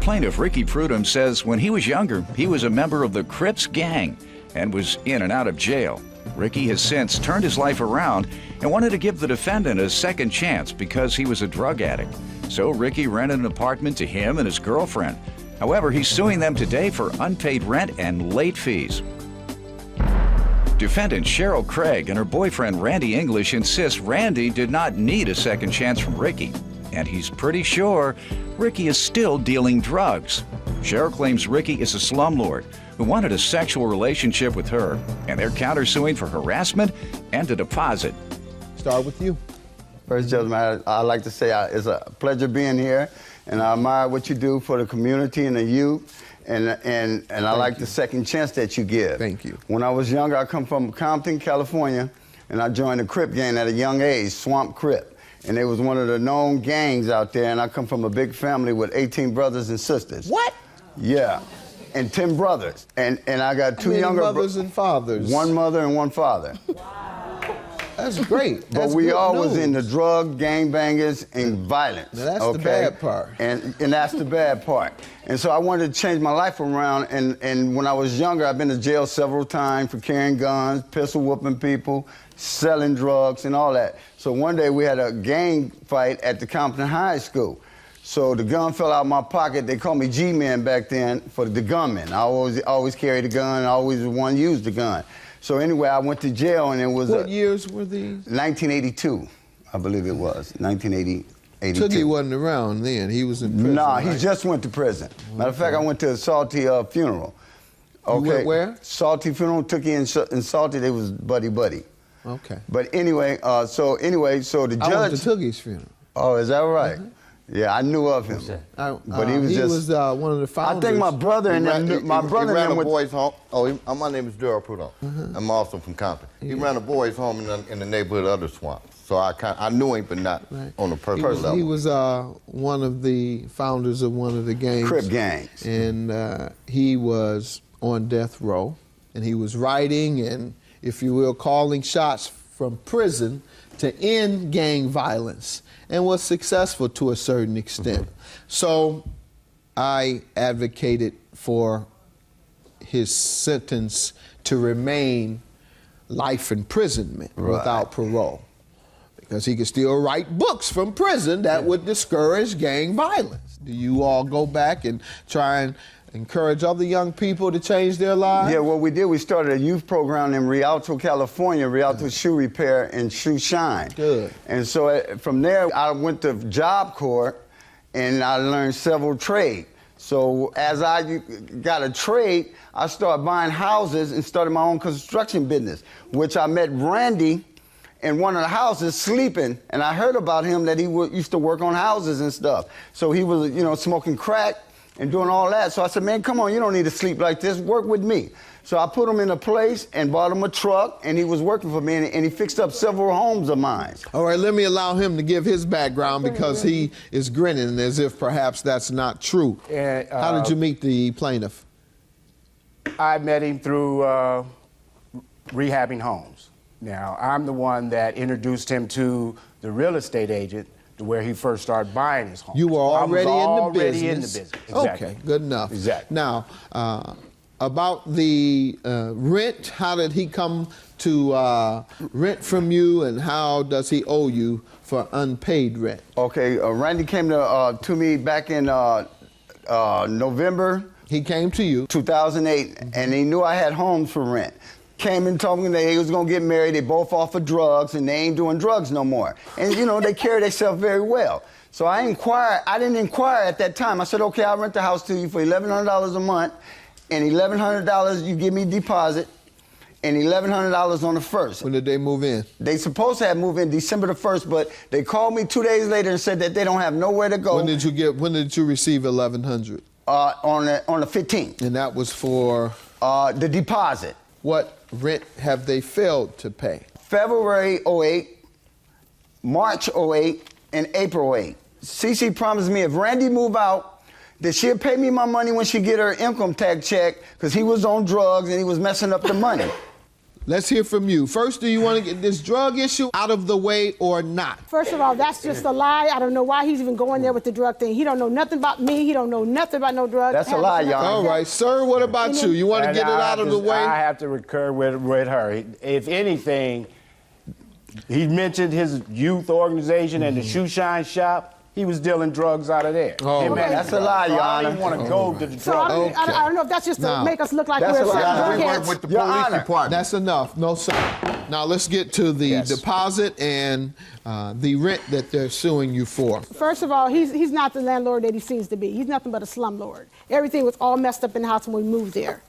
Plaintiff Ricky Prudhomme says when he was younger, he was a member of the Grifts gang and was in and out of jail. Ricky has since turned his life around and wanted to give the defendant a second chance because he was a drug addict. So Ricky rented an apartment to him and his girlfriend. However, he's suing them today for unpaid rent and late fees. Defendant Cheryl Craig and her boyfriend Randy English insist Randy did not need a second chance from Ricky, and he's pretty sure Ricky is still dealing drugs. Cheryl claims Ricky is a slumlord who wanted a sexual relationship with her, and they're countersuing for harassment and a deposit. Start with you. First, gentlemen, I'd like to say it's a pleasure being here, and I admire what you do for the community and the youth, and I like the second chance that you give. Thank you. When I was younger, I come from Compton, California, and I joined the Crip gang at a young age, Swamp Crip. And it was one of the known gangs out there, and I come from a big family with 18 brothers and sisters. What? Yeah, and 10 brothers. And I got two younger mothers and fathers? One mother and one father. That's great. But we all was in the drug, gangbangers, and violence. Now that's the bad part. And that's the bad part. And so I wanted to change my life around, and when I was younger, I've been to jail several times for carrying guns, pistol whooping people, selling drugs, and all that. So one day we had a gang fight at the Compton High School. So the gun fell out of my pocket. They called me G-Man back then for the gunman. I always carried a gun, I always the one used the gun. So anyway, I went to jail, and it was... What years were these? 1982, I believe it was, 1982. Tookie wasn't around then, he was in prison, Nah, right? he just went to prison. Matter of fact, I went to a Salty funeral. Okay. You went where? Salty funeral, Tookie and Salty, they was buddy-buddy. Okay. But anyway, so the judge... I went to Tookie's funeral. Oh, is that right? Mm-hmm. Yeah, I knew of him. But he was he just... was one of the founders. I think my brother and my brother ran a went... boys' home. My name is Daryl Prudhomme. I'm also from Compton. He ran a boys' home in the neighborhood of the Swamp. So I knew him, but not on a personal level. He was one of the founders of one of the gangs. Crip gangs. And he was on death row, and he was writing and, if you will, calling shots from prison to end gang violence, and was successful to a certain extent. So I advocated for his sentence to remain life imprisonment without parole, because he could still write books from prison that would discourage gang violence. Do you all go back and try and encourage other young people to change their lives? Yeah, what we did, we started a youth program in Rialto, California, Rialto Shoe Repair and Shoe Shine. Good. And so from there, I went to Job Corps, and I learned several trades. So as I got a trade, I started buying houses and started my own construction business, which I met Randy in one of the houses sleeping, and I heard about him that he used to work on houses and stuff. So he was, smoking crack and doing all that. So I said, man, come on, you don't need to sleep like this, work with me. So I put him in a place and bought him a truck, and he was working for me, and he fixed up several homes of mine. All right, let me allow him to give his background, because he is grinning as if perhaps that's not true. How did you meet the plaintiff? I met him through rehabbing homes. Now, I'm the one that introduced him to the real estate agent, to where he first started buying his home. You were already in the business. Exactly. Okay, good enough. Exactly. Now, about the rent, how did he come to rent from you, and how does he owe you for unpaid rent? Okay, Randy came to me back in November. He came to you. 2008, and he knew I had homes for rent. Came and told me that he was gonna get married. They both off of drugs, and they ain't doing drugs no more. And they carry themselves very well. So I didn't inquire at that time. I said, okay, I'll rent the house to you for $1,100 a month, and $1,100 you give me deposit, and $1,100 on the first. When did they move in? They supposed to have moved in December the 1st, but they called me 2 days later and said that they don't have nowhere to go. When did you receive $1,100? On the 15th. And that was for? The deposit. What rent have they failed to pay? February 08, March 08, and April 08. Cece promised me if Randy moved out, that she'll pay me my money when she get her income tax check, because he was on drugs and he was messing up the money. Let's hear from you. First, do you want to get this drug issue out of the way or not? First of all, that's just a lie. I don't know why he's even going there with the drug thing. He don't know nothing about me. He don't know nothing about no drugs. That's a lie, Your Honor. All right, sir, what about you? You want to And get it I out have of the to- way? I have to concur with her. If anything, he mentioned his youth organization and the shoe shine shop. He was dealing drugs out of there. Oh, Him and- that's a lie, Your So I Honor. don't want to go to the So drug. I don't know if that's just to Now, make us look like that's we're a lie. drug We heads. work with the Your police Honor. department. That's enough. No, sir. Now let's get to the Yes. deposit and the rent that they're suing you for. First of all, he's not the landlord that he seems to be. He's nothing but a slumlord. Everything was all messed up in the house when we moved there.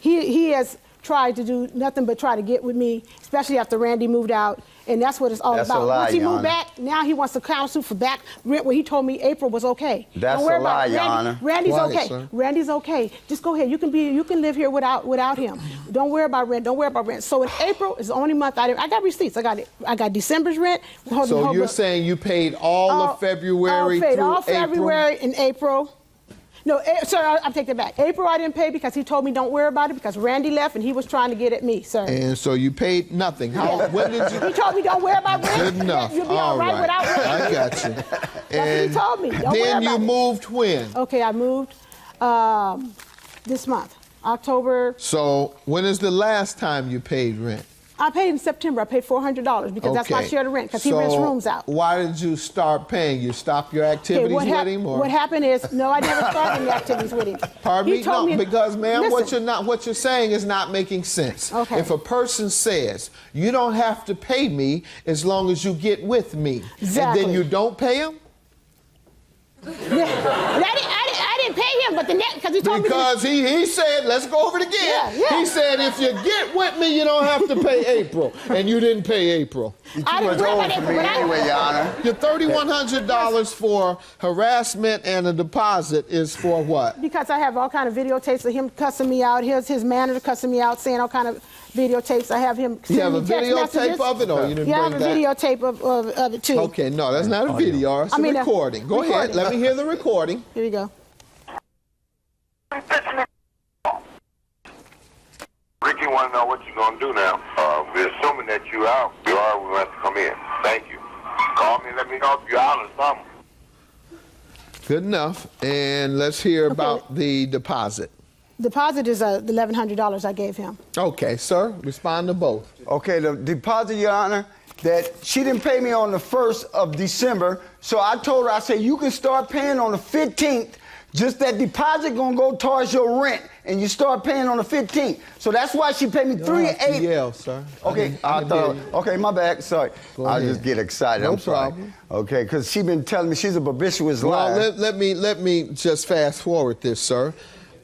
He has tried to do nothing but try to get with me, especially after Randy moved out, and that's what it's all That's a about. lie, Once he Your moved Honor. back, now he wants to countersue for back rent when he told me April was okay. That's Don't worry a lie, about it. Your Randy, Honor. Randy's Quiet, okay. sir. Randy's okay. Just go ahead. You can live here without him. Don't worry about rent. Don't worry about rent. So in April is the only month I got receipts. I got December's rent. So you're saying you paid all of February paid through all April? February and April. No, sorry, I'm taking it back. April I didn't pay because he told me don't worry about it because Randy left and he was trying to get at me, sir. And so you paid nothing. How? When did you? He told me don't worry about rent. Good enough. You'll be all right without rent. I got you. what he told me. Don't worry then you about it. moved when? Okay, I moved this month, October. So when is the last time you paid rent? I paid in September. I paid $400 because that's my share of the rent because he rents rooms out. Why did you start paying? You stopped your activities with him, or what happened is, no, I never started any activities with him. Pardon He me? told No, because ma'am, Listen. what you're saying is not making sense. Okay. If a person says you don't have to pay me as long as you get with me, and Exactly. then you don't pay him I didn't pay him, but the net because he told me. because he said, let's go over it again. Yeah. He said if you get with me, you don't have to pay April, and you didn't pay April. I didn't was worry old about for it, me but anyway, Your Honor. Your $3,100 for harassment and a deposit is for what? because I have all kind of videotapes of him cussing me out. His manager cussing me out, saying all kind of videotapes. I have him. You have a sending me text videotape messages. of it, or you didn't Yeah, I bring have a that? videotape of it too. Okay, no, that's not a video. It's a recording. Go ahead. recording. Let me hear the recording. Here we go. Ricky want to know what you're going to do now. We're assuming that you out. You are. We have to come in. Thank you. Call me and let me know if you're out or something. Good enough. And let's hear about the deposit. Deposit is the $1,100 I gave him. Okay, sir, respond to both. Okay, the deposit, Your Honor, that she didn't pay me on the 1st of December, so I told her, I said, you can start paying on the 15th, just that deposit gonna go towards your rent, and you start paying on the 15th. So that's why she paid me $3,800. Yeah, sir. Okay, I didn't hear you. okay, my bad, sorry. Go I ahead. just get excited, No I'm sorry. problem. Okay, because she been telling me she's a babituous liar. Well, let me just fast forward this, sir.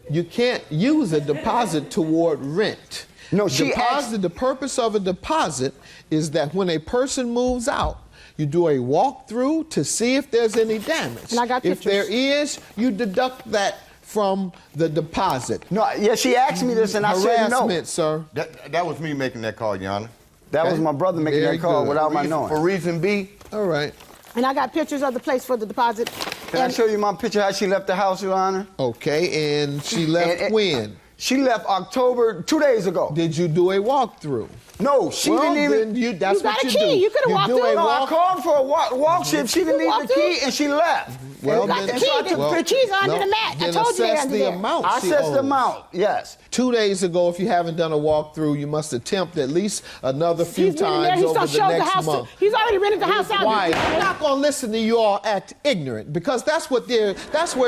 You can't use a deposit toward rent. No, she deposit. The purpose of a deposit is that when a person moves out, you do a walkthrough to see if there's any damage. And I got if pictures. there is, you deduct that from the deposit. No, yeah, she asked me this, and I said no. Harassment, sir. That was me making that call, Your Honor. That was my brother making Very that call good. without my For knowing. reason B, All right. And I got pictures of the place for the deposit. Can I show you my picture how she left the house, Your Honor? Okay, and she left And- when? She left October, 2 days ago. Did you do a walkthrough? No, she Well, didn't even. then that's You got what a you key. do. You could've walked do through. a No, I walk. called for a walk shift. She didn't leave walked the key through? and she left. Well, You got then- the key. The keys are under the mat. I Then told you they're assess under the there. amount I she assessed owes. the amount, yes. 2 days ago, if you haven't done a walkthrough, you must attempt at least another few He's been in there. times He's over gonna the show the next house. month. He's already rented the house out. Why? I'm not going to listen to you all act ignorant because that's where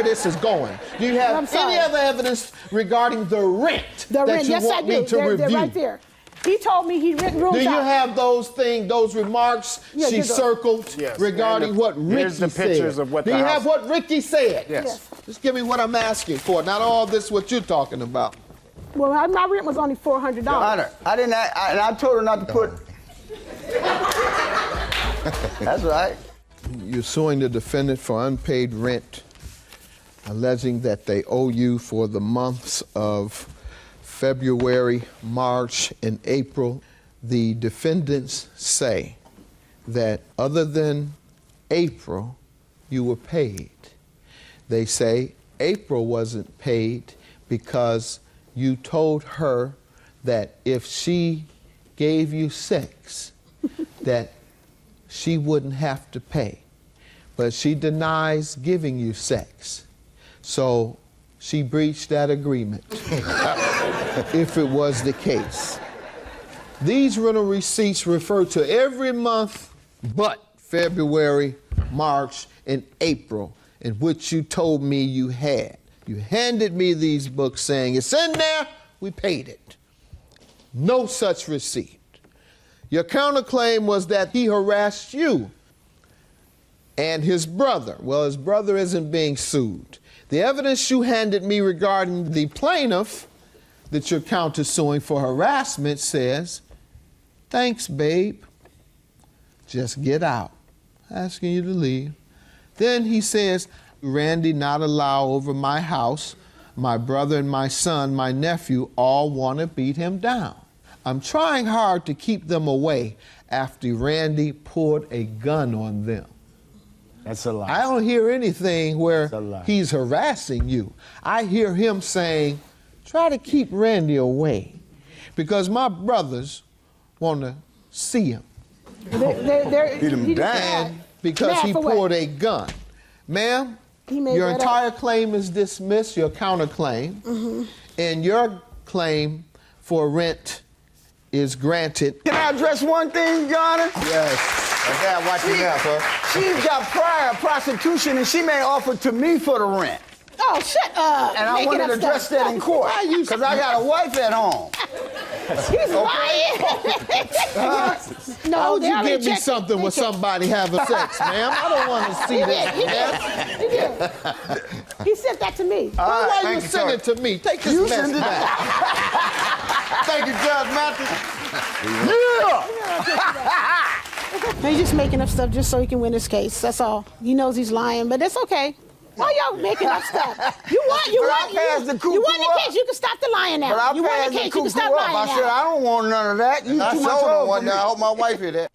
this is going. Do you I'm have sorry. any other evidence regarding the rent The that rent. you Yes, I want do. me to They're review? right there. He told me he rent rooms Do you out. have those remarks Yeah, she here's the- circled Yes. regarding And what Ricky here's the pictures said? of what Do the you house- have what Ricky said? Yes. Just give me what I'm asking for, not all this what you're talking about. Well, my rent was only $400. Honor, I didn't. And I told her not to put. That's right. You're suing the defendant for unpaid rent, alleging that they owe you for the months of February, March, and April. The defendants say that other than April, you were paid. They say April wasn't paid because you told her that if she gave you sex that she wouldn't have to pay. But she denies giving you sex. So she breached that agreement, if it was the case. These rental receipts refer to every month but February, March, and April, in which you told me you had. You handed me these books saying, it's in there, we paid it. No such receipt. Your counterclaim was that he harassed you and his brother. Well, his brother isn't being sued. The evidence you handed me regarding the plaintiff that you're countersuing for harassment says, thanks, babe. Just get out. Asking you to leave. Then he says, Randy not allow over my house. My brother and my son, my nephew, all want to beat him down. I'm trying hard to keep them away after Randy pulled a gun on them. That's a lie. I don't hear anything where he's harassing you. I hear him saying, try to keep Randy away because my brothers want to see him. Beat him down. And because he pulled a gun. Ma'am, your entire claim is dismissed, your counterclaim, and your claim for rent is granted. Can I address one thing, Your Honor? Yes. Dad, watch your mouth, sir. She's got prior prostitution, and she made offer to me for the rent. Oh, shut up. And I wanted to address that in court because I got a wife at home. He's lying. No, How would you give me something with somebody having sex, ma'am? I don't want to see that. He did. He sent that to me. Why you send it to me? Take this mess back. Thank you, Judge Mathis. Yeah. He's just making up stuff just so he can win his case. That's all. He knows he's lying, but it's okay. Why y'all making up stuff? You won the case. You can stop the lying now. But I you won passed the case. the You can stop lying I now. said I don't want none of that. You I too much sure don't old want for me. that. I hope my wife hear that.